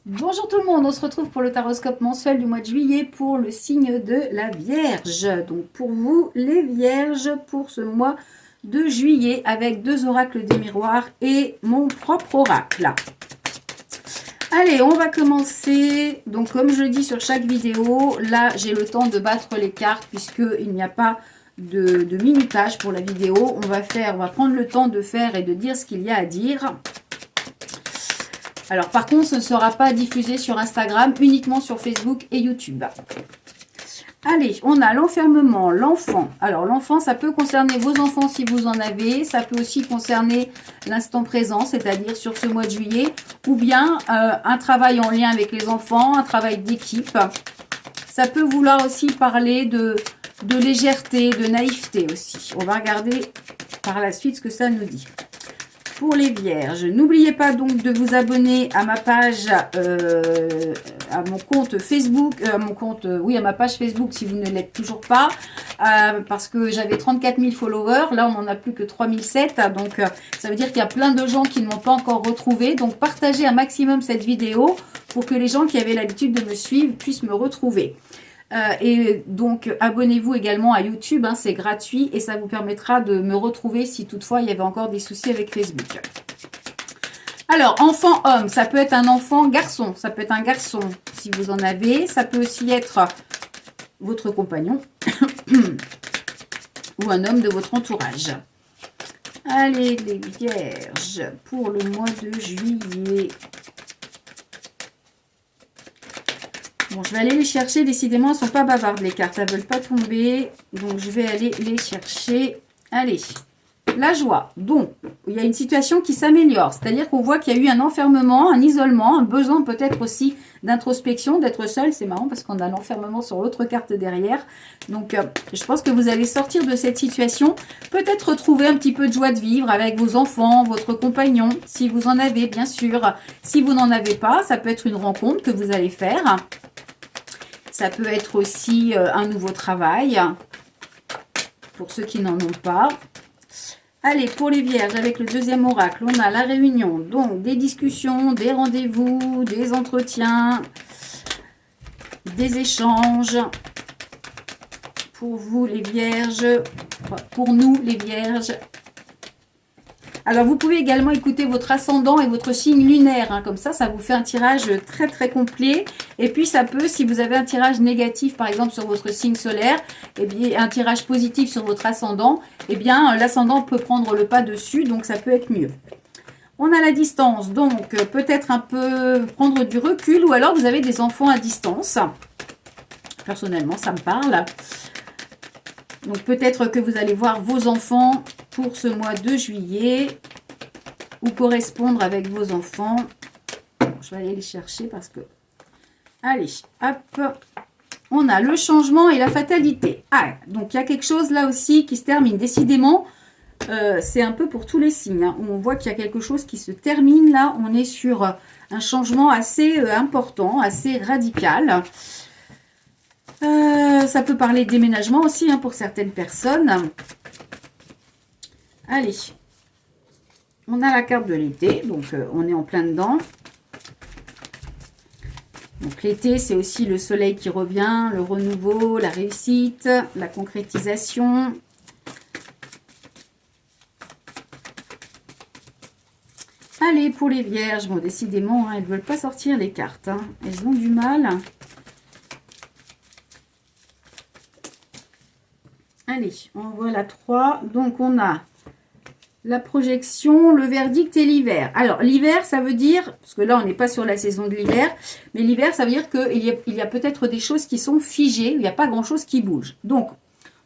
Bonjour tout le monde, on se retrouve pour le taroscope mensuel du mois de juillet pour le signe de la Vierge. Donc pour vous, les Vierges, pour ce mois de juillet, avec deux oracles des miroirs et mon propre oracle. Allez, on va commencer. Donc comme je le dis sur chaque vidéo, là j'ai le temps de battre les cartes puisqu'il n'y a pas de minutage pour la vidéo. On va prendre le temps de faire et de dire ce qu'il y a à dire. Alors par contre, ce ne sera pas diffusé sur Instagram, uniquement sur Facebook et YouTube. Allez, on a l'enfermement, l'enfant. Alors l'enfant, ça peut concerner vos enfants si vous en avez. Ça peut aussi concerner l'instant présent, c'est-à-dire sur ce mois de juillet. Ou bien un travail en lien avec les enfants, un travail d'équipe. Ça peut vouloir aussi parler de légèreté, de naïveté aussi. On va regarder par la suite ce que ça nous dit. Pour les Vierges, n'oubliez pas donc de vous abonner à ma page, à mon compte Facebook, à ma page Facebook si vous ne l'êtes toujours pas, parce que j'avais 34 000 followers, là on n'en a plus que 3 700, donc ça veut dire qu'il y a plein de gens qui ne m'ont pas encore retrouvé, donc partagez un maximum cette vidéo pour que les gens qui avaient l'habitude de me suivre puissent me retrouver. Et donc abonnez-vous également à YouTube, hein, c'est gratuit et ça vous permettra de me retrouver si toutefois il y avait encore des soucis avec Facebook. Alors enfant homme, ça peut être un enfant garçon, ça peut être un garçon si vous en avez, ça peut aussi être votre compagnon ou un homme de votre entourage. Allez les Vierges, pour le mois de juillet. Bon, je vais aller les chercher. Décidément, elles ne sont pas bavardes, les cartes. Elles ne veulent pas tomber. Donc, je vais aller les chercher. Allez. La joie. Donc, il y a une situation qui s'améliore. C'est-à-dire qu'on voit qu'il y a eu un enfermement, un isolement, un besoin peut-être aussi d'introspection, d'être seul. C'est marrant parce qu'on a l'enfermement sur l'autre carte derrière. Donc, je pense que vous allez sortir de cette situation. Peut-être retrouver un petit peu de joie de vivre avec vos enfants, votre compagnon, si vous en avez, bien sûr. Si vous n'en avez pas, ça peut être une rencontre que vous allez faire. Ça peut être aussi un nouveau travail, pour ceux qui n'en ont pas. Allez, pour les Vierges, avec le deuxième oracle, on a la réunion. Donc, des discussions, des rendez-vous, des entretiens, des échanges. Pour vous, les Vierges, pour nous, les Vierges. Alors, vous pouvez également écouter votre ascendant et votre signe lunaire. Hein, comme ça vous fait un tirage très, très complet. Et puis, ça peut, si vous avez un tirage négatif, par exemple, sur votre signe solaire, et bien, un tirage positif sur votre ascendant, eh bien, l'ascendant peut prendre le pas dessus. Donc, ça peut être mieux. On a la distance. Donc, peut-être un peu prendre du recul. Ou alors, vous avez des enfants à distance. Personnellement, ça me parle. Donc, peut-être que vous allez voir vos enfants pour ce mois de juillet ou correspondre avec vos enfants. Je vais aller les chercher parce que... Allez, hop. On a le changement et la fatalité. Ah, donc il y a quelque chose là aussi qui se termine. Décidément, c'est un peu pour tous les signes. Hein. On voit qu'il y a quelque chose qui se termine là. On est sur un changement assez important, assez radical. Ça peut parler de déménagement aussi hein, pour certaines personnes. Allez, on a la carte de l'été, donc on est en plein dedans. Donc l'été, c'est aussi le soleil qui revient, le renouveau, la réussite, la concrétisation. Allez, pour les Vierges, bon, décidément, hein, elles ne veulent pas sortir les cartes. Hein. Elles ont du mal. Allez, on voit la 3. Donc, on a la projection, le verdict et l'hiver. Alors, l'hiver, ça veut dire, parce que là, on n'est pas sur la saison de l'hiver, mais l'hiver, ça veut dire qu'il y a peut-être des choses qui sont figées, il n'y a pas grand-chose qui bouge. Donc,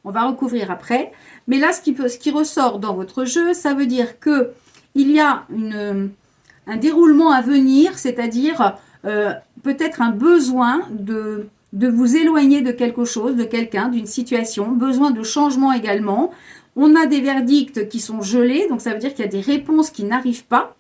on va recouvrir après. Mais là, ce qui ressort dans votre jeu, ça veut dire qu'il y a un déroulement à venir, c'est-à-dire peut-être un besoin de vous éloigner de quelque chose, de quelqu'un, d'une situation, besoin de changement également. On a des verdicts qui sont gelés, donc ça veut dire qu'il y a des réponses qui n'arrivent pas.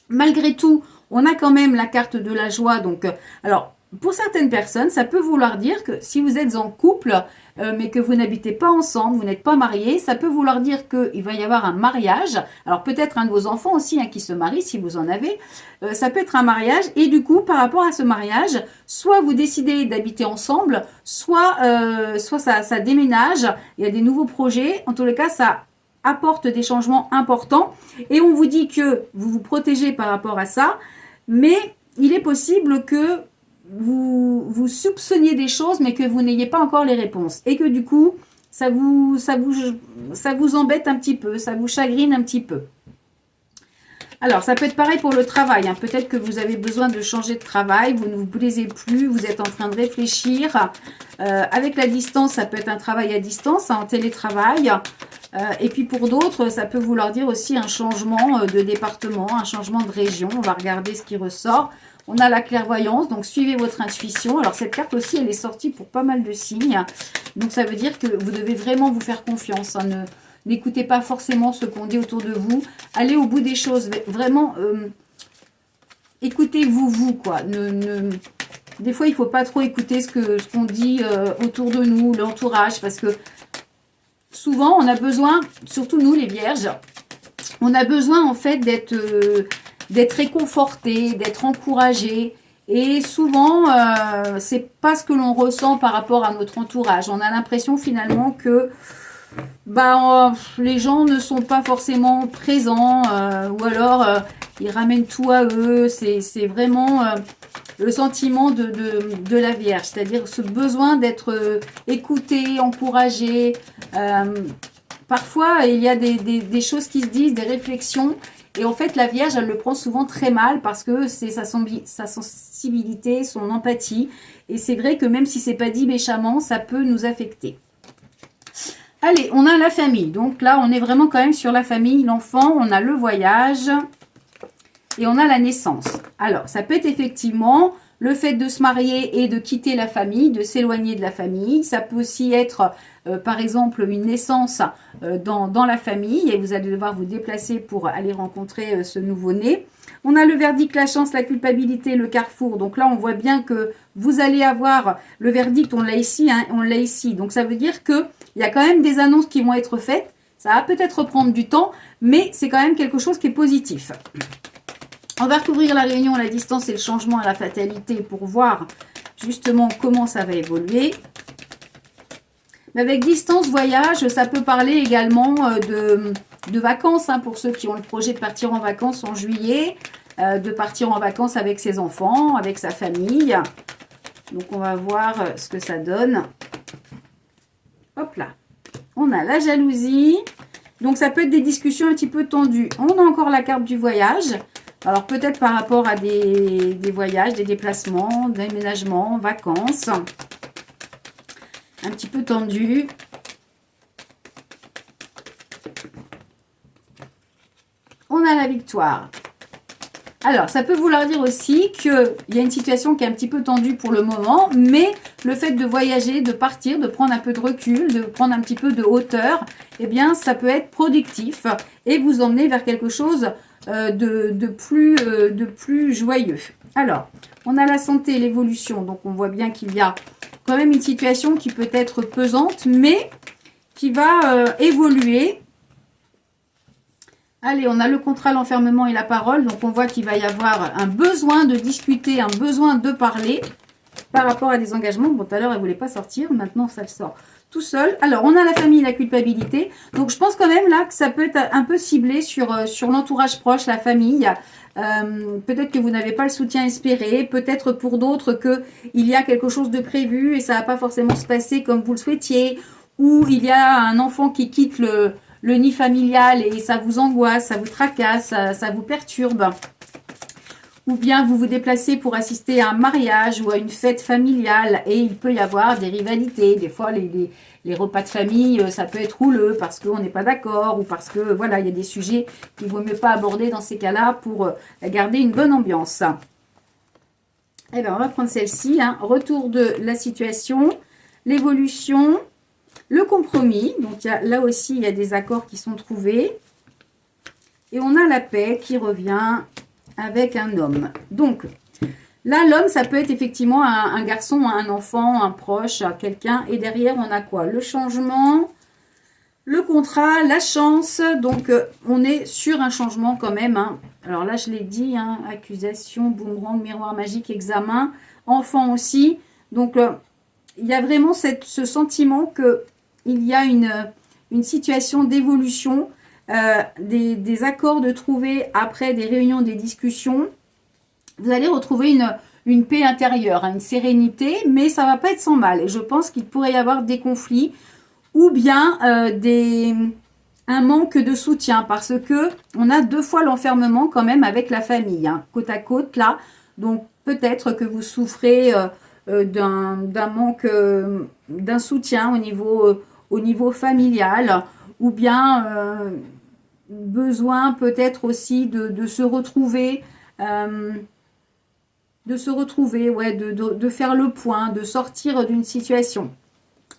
Malgré tout, on a quand même la carte de la joie. Donc, alors, pour certaines personnes, ça peut vouloir dire que si vous êtes en couple, mais que vous n'habitez pas ensemble, vous n'êtes pas mariés, ça peut vouloir dire qu'il va y avoir un mariage. Alors peut-être un de vos enfants aussi qui se marie, si vous en avez. Ça peut être un mariage. Et du coup, par rapport à ce mariage, soit vous décidez d'habiter ensemble, soit ça déménage, il y a des nouveaux projets. En tous les cas, ça apporte des changements importants. Et on vous dit que vous vous protégez par rapport à ça. Mais il est possible que vous soupçonniez des choses, mais que vous n'ayez pas encore les réponses. Et que du coup, ça vous embête un petit peu, ça vous chagrine un petit peu. Alors, ça peut être pareil pour le travail. Peut-être que vous avez besoin de changer de travail, vous ne vous plaisez plus, vous êtes en train de réfléchir. Avec la distance, ça peut être un travail à distance, en télétravail. Et puis pour d'autres, ça peut vouloir dire aussi un changement de département, un changement de région. On va regarder ce qui ressort. On a la clairvoyance, donc suivez votre intuition. Alors cette carte aussi, elle est sortie pour pas mal de signes. Donc ça veut dire que vous devez vraiment vous faire confiance. N'écoutez pas forcément ce qu'on dit autour de vous. Allez au bout des choses. Vraiment, écoutez-vous, quoi. Des fois, il ne faut pas trop écouter ce qu'on dit autour de nous, l'entourage, parce que souvent, on a besoin, surtout nous les vierges, on a besoin en fait d'être réconforté, d'être encouragé. Et souvent, c'est pas ce que l'on ressent par rapport à notre entourage. On a l'impression finalement que les gens ne sont pas forcément présents ou alors ils ramènent tout à eux. C'est vraiment le sentiment de la Vierge, c'est-à-dire ce besoin d'être écouté, encouragé. Parfois, il y a des choses qui se disent, des réflexions. Et en fait, la Vierge, elle le prend souvent très mal parce que c'est sa sensibilité, son empathie. Et c'est vrai que même si c'est pas dit méchamment, ça peut nous affecter. Allez, on a la famille. Donc là, on est vraiment quand même sur la famille, l'enfant. On a le voyage et on a la naissance. Alors, ça peut être effectivement le fait de se marier et de quitter la famille, de s'éloigner de la famille. Ça peut aussi être, par exemple, une naissance dans la famille et vous allez devoir vous déplacer pour aller rencontrer ce nouveau-né. On a le verdict, la chance, la culpabilité, le carrefour. Donc là, on voit bien que vous allez avoir le verdict, on l'a ici, Donc ça veut dire qu'il y a quand même des annonces qui vont être faites. Ça va peut-être prendre du temps, mais c'est quand même quelque chose qui est positif. On va recouvrir la réunion, la distance et le changement à la fatalité pour voir justement comment ça va évoluer. Mais avec distance, voyage, ça peut parler également de vacances pour ceux qui ont le projet de partir en vacances en juillet, de partir en vacances avec ses enfants, avec sa famille. Donc, on va voir ce que ça donne. Hop là. On a la jalousie. Donc, ça peut être des discussions un petit peu tendues. On a encore la carte du voyage. Alors, peut-être par rapport à des voyages, des déplacements, déménagements, vacances. Un petit peu tendu. On a la victoire. Alors, ça peut vouloir dire aussi qu'il y a une situation qui est un petit peu tendue pour le moment, mais le fait de voyager, de partir, de prendre un peu de recul, de prendre un petit peu de hauteur, eh bien, ça peut être productif et vous emmener vers quelque chose de plus joyeux. Alors, on a la santé, l'évolution, donc on voit bien qu'il y a quand même une situation qui peut être pesante, mais qui va évoluer. Allez, on a le contrat, l'enfermement et la parole. Donc, on voit qu'il va y avoir un besoin de discuter, un besoin de parler par rapport à des engagements. Bon, tout à l'heure, elle ne voulait pas sortir. Maintenant, ça le sort tout seul. Alors, on a la famille, la culpabilité. Donc, je pense quand même là que ça peut être un peu ciblé sur l'entourage proche, la famille. Peut-être que vous n'avez pas le soutien espéré. Peut-être pour d'autres qu'il y a quelque chose de prévu et ça ne va pas forcément se passer comme vous le souhaitiez. Ou il y a un enfant qui quitte le nid familial et ça vous angoisse, ça vous tracasse, ça vous perturbe. Ou bien vous vous déplacez pour assister à un mariage ou à une fête familiale et il peut y avoir des rivalités. Des fois, les repas de famille, ça peut être houleux parce qu'on n'est pas d'accord ou parce que voilà, il y a des sujets qu'il ne vaut mieux pas aborder dans ces cas-là pour garder une bonne ambiance. Eh bien, on va prendre celle-ci. Retour de la situation, l'évolution. Le compromis, donc là aussi, il y a des accords qui sont trouvés. Et on a la paix qui revient avec un homme. Donc, Là, l'homme, ça peut être effectivement un garçon, un enfant, un proche, quelqu'un. Et derrière, on a quoi? Le changement, le contrat, la chance. Donc, on est sur un changement quand même. Hein. Alors là, je l'ai dit, hein, accusation, boomerang, miroir magique, examen, enfant aussi. Donc, il y a vraiment ce sentiment qu'il y a une situation d'évolution, des accords de trouver après des réunions, des discussions. Vous allez retrouver une paix intérieure, hein, une sérénité, mais ça va pas être sans mal. Et je pense qu'il pourrait y avoir des conflits ou bien un manque de soutien parce que on a 2 fois l'enfermement quand même avec la famille, hein, côte à côte là. Donc peut-être que vous souffrez d'un manque, d'un soutien au niveau familial ou bien besoin peut-être aussi de se retrouver. Ouais, de faire le point, de sortir d'une situation.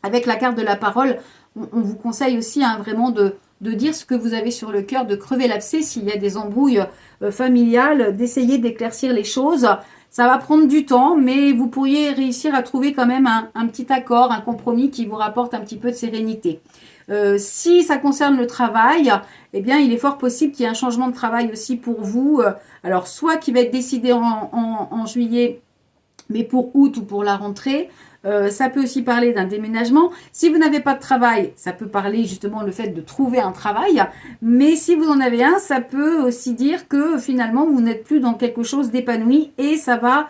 Avec la carte de la parole, on vous conseille aussi hein, vraiment de dire ce que vous avez sur le cœur, de crever l'abcès s'il y a des embrouilles familiales, d'essayer d'éclaircir les choses. Ça va prendre du temps, mais vous pourriez réussir à trouver quand même un petit accord, un compromis qui vous rapporte un petit peu de sérénité. Si ça concerne le travail, eh bien, il est fort possible qu'il y ait un changement de travail aussi pour vous. Alors, soit qui va être décidé en juillet, mais pour août ou pour la rentrée. Ça peut aussi parler d'un déménagement. Si vous n'avez pas de travail, ça peut parler justement le fait de trouver un travail. Mais si vous en avez un, ça peut aussi dire que finalement, vous n'êtes plus dans quelque chose d'épanoui et ça va,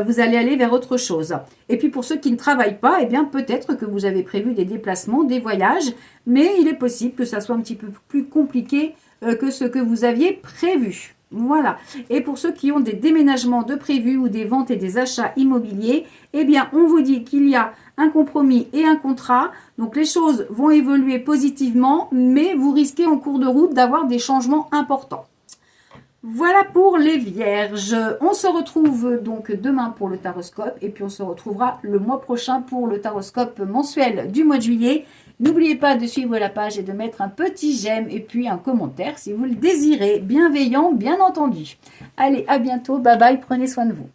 vous allez aller vers autre chose. Et puis pour ceux qui ne travaillent pas, eh bien peut-être que vous avez prévu des déplacements, des voyages, mais il est possible que ça soit un petit peu plus compliqué que ce que vous aviez prévu. Voilà. Et pour ceux qui ont des déménagements de prévus ou des ventes et des achats immobiliers, eh bien, on vous dit qu'il y a un compromis et un contrat. Donc, les choses vont évoluer positivement, mais vous risquez en cours de route d'avoir des changements importants. Voilà pour les vierges. On se retrouve donc demain pour le taroscope et puis on se retrouvera le mois prochain pour le taroscope mensuel du mois de juillet. N'oubliez pas de suivre la page et de mettre un petit j'aime et puis un commentaire si vous le désirez. Bienveillant, bien entendu. Allez, à bientôt. Bye bye. Prenez soin de vous.